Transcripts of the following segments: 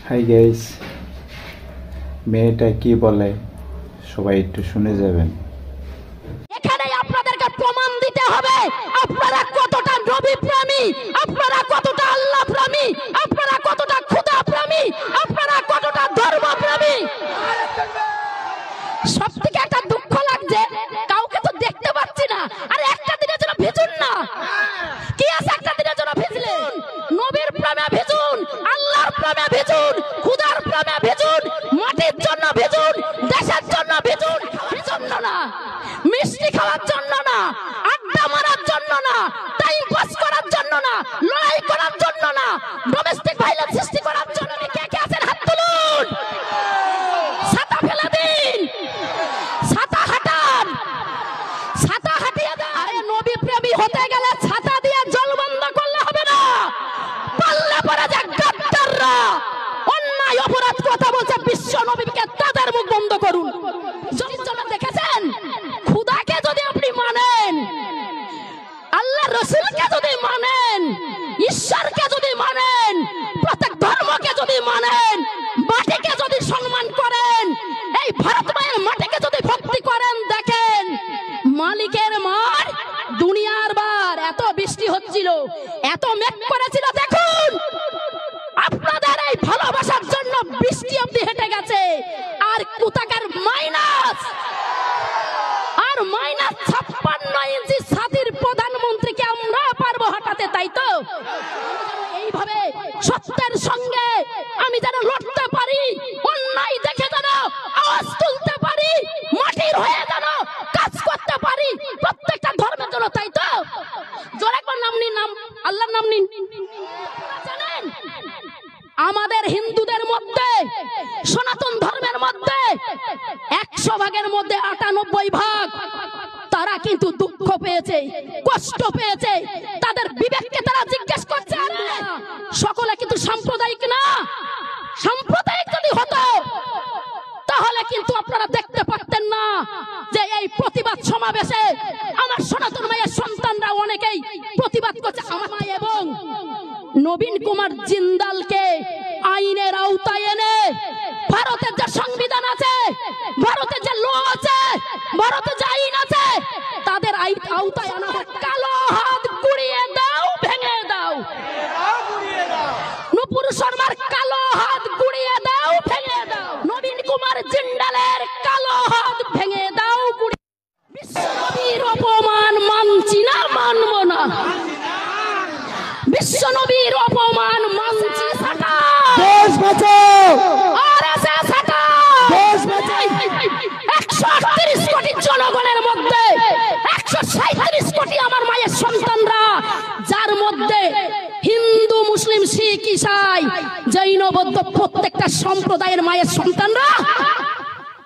Hi guys, মেয়েটা কি বলে সবাই একটু শুনে যাবেন। এখানে আপনাদেরকে প্রমাণ দিতে হবে আপনারা কতটা নবী প্রেমী, আপনারা কতটা আল্লাহ প্রেমী, আপনারা কতটা খোদা প্রেমী, আপনারা কতটা ধর্ম প্রেমী। সবথেকে একটা দুঃখ লাগছে, কাউকে তো দেখতে পাচ্ছি না। আরে একটা দিনের জন্য ভিজুন না, কি আছে একটা দিনের জন্য ভিজলেন? নবীর প্রেমে ভিজুন, আল্লাহর প্রেমে ভিজুন, খোদার প্রেমে ভিজুন, মাটির জন্য ভিজুন, দেশের জন্য ভিজুন। ভিজুন না মিষ্টি খাওয়ার জন্য না, আড্ডা মারার জন্য না, টাইম পাস করার জন্য না, লড়াই করার জন্য না, ডোমেস্টিক ভাইলেন্স সৃষ্টি করার জন্য। কে কে আছেন হাত তুলুন, ছাতা ফেলে দিন, ছাতা হাটান, ছাতা হাটিয়ে দেন। আরে নবী প্রেমী হতে গেলে ছাতা দিয়ে জল বন্ধ করলে হবে না। পাল্লা পড়া যে গাদ্দাররা অন্যায় অপরাধ কথা বলছে বিশ্ব নবীকে, তাদের মুখ বন্ধ করুন। জন্য দেখেছেন, খুদাকে যদি আপনি মানেন, আল্লাহ রসুলকে যদি মানেন, ঈশ্বরকে যদি মানেন, প্রত্যেক ধর্মকে যদি মানেন, মাটিকে যদি সম্মান করেন, এই ভারত মায়ের মাটিকে যদি ভক্তি করেন, দেখেন মালিকের মার দুনিয়ার বার। এত বৃষ্টি হচ্ছিল, এত মেঘ করেছিল, দেখুন আপনাদের এই ভালোবাসার জন্য বৃষ্টি অবধি হেঁটে গেছে। আর কোথাকার মাইনাস, আর মাইনাস 56 ইঞ্চি ছাতির প্রধানমন্ত্রীকে আমরা পারবো হাঁটাতে, তাই তো? এইভাবে সত্যের সঙ্গে আমি যেন লড়তে পারি, অন্যায় দেখে যেন আওয়াজ তুলতে পারি, মাটির হয়ে যেন কাজ করতে পারি প্রত্যেকটা ধর্মের জন্য, তাই তো? জোরে একবার নাম নিন, নাম আল্লাহর নাম নিন। জানেন আমাদের হিন্দুদের মধ্যে, সনাতন ধর্মের মধ্যে 100 ভাগের মধ্যে 98 ভাগ তারা কিন্তু দুঃখ পেয়েছে, কষ্ট পেয়েছে। তাদের বিবেককে তারা জিজ্ঞেস করছে। সকলে কিন্তু সাম্প্রদায়িক না। সাম্প্রদায়িক যদি হতো তাহলে কিন্তু আপনারা দেখতে পারতেন না যে এই প্রতিবাদ সমাবেশে আমার সনাতন মায়ের সন্তানরা অনেকেই প্রতিবাদ করছে। আমার মা এবং নবীন কুমার জিন্দালকে আইনের আওতায় এনে ভারতের যে সংবিধান আছে, ভারতের যে ল আছে, ভারতের যে আইন আছে, তাদের আওতায় আনা হোক। কালো হাত গুড়িয়ে দাও, ভেঙে দাও। নুপুর শর্মার কালো হাত গুড়িয়ে দাও, ভেঙে দাও। নবীন কুমার জিন্দালের কালো হাত ভেঙে দাও, বিশ্ব নবীর অপমান মানছি না, মানব না। বিশ্ব নবীর অপমান মানছি। দেশ বাঁচাও, আরএসএস হটাও, দেশ বাঁচাও। 138 কোটি জনগণের মধ্যে 137 কোটি আমার মায়ের সন্তানরা, যার মধ্যে হিন্দু, মুসলিম, শিখ, ঈসাই, জৈন, বৌদ্ধ প্রত্যেকটা সম্প্রদায়ের মায়ের সন্তানরা,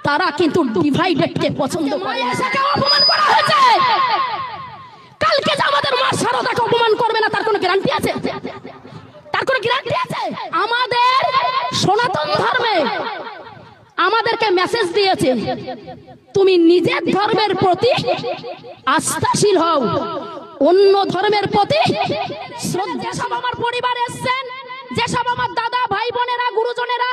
তারা কিন্তু ডিভাইডেডকে পছন্দ করে। এটাকে অপমান করা হয়েছে। কালকে যে আমাদের মা শারদাকে অপমান করবে না, তার কোনো গ্যারান্টি আছে? তার কোনো গ্যারান্টি আছে? আমাদের সনাতন ধর্মে আমাদেরকে মেসেজ দিয়েছে, তুমি নিজের ধর্মের প্রতি আস্থাশীল হও, অন্য ধর্মের প্রতি শ্রদ্ধা। সব আমার পরিবার এসেছেন, যেসব আমার দাদা, ভাই বোনেরা, গুরুজনেরা,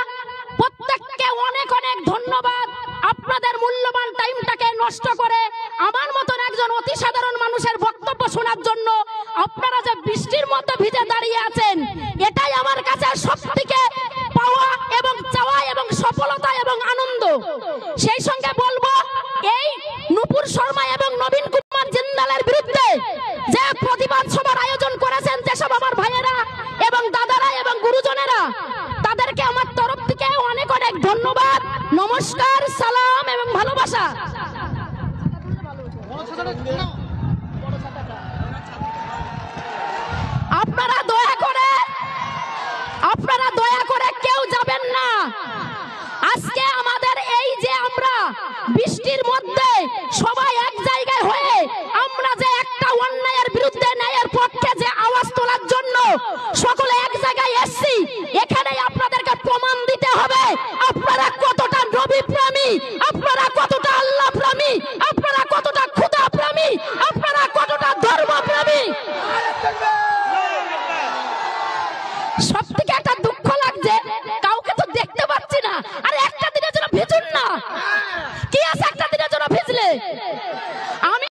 প্রত্যেককে অনেক অনেক ধন্যবাদ। আপনাদের মূল্যবান টাইমটাকে নষ্ট করে আমার মতন একজন অতি সাধারণ মানুষের বক্তব্য শোনার জন্য আপনারা যে বৃষ্টির মধ্যে ভিজে দাঁড়িয়ে আছেন, এটাই আমার কাছে সবথেকে পাওয়া এবং চাওয়া এবং সফলতা এবং আনন্দ। সেই সঙ্গে বলবো, এই নুপুর শর্মা এবং নবীন কুমার জিন্দালের বিরুদ্ধে যে প্রতিবাদ সভার আয়োজন করেছেন যেসব আমার ভাইয়েরা এবং দাদারা এবং গুরুজনেরা, তাদেরকে আমার তরফ থেকে অনেক অনেক ধন্যবাদ, নমস্কার, সালাম এবং ভালোবাসা। আপনারা দয়া করে কেউ যাবেন না। আজকে আমাদের এই যে আমরা বৃষ্টির মধ্যে সবাই এক জায়গায় হয়ে আমরা যে একটা অন্যায়ের বিরুদ্ধে, ন্যায়ের পক্ষে যে আওয়াজ তোলার জন্য সকলে এক জায়গায় এসেছি, এখানে আপনাদেরকে প্রমাণ দিতে হবে আপনারা কতটা নবী প্রেমী, আপনারা কতটা আল্লাহ প্রেমী, আপনারা কতটা খোদা প্রেমী, আপনারা কতটা ধর্ম প্রেমী। সবথেকে একটা দুঃখ লাগছে, কাউকে তো কি আছে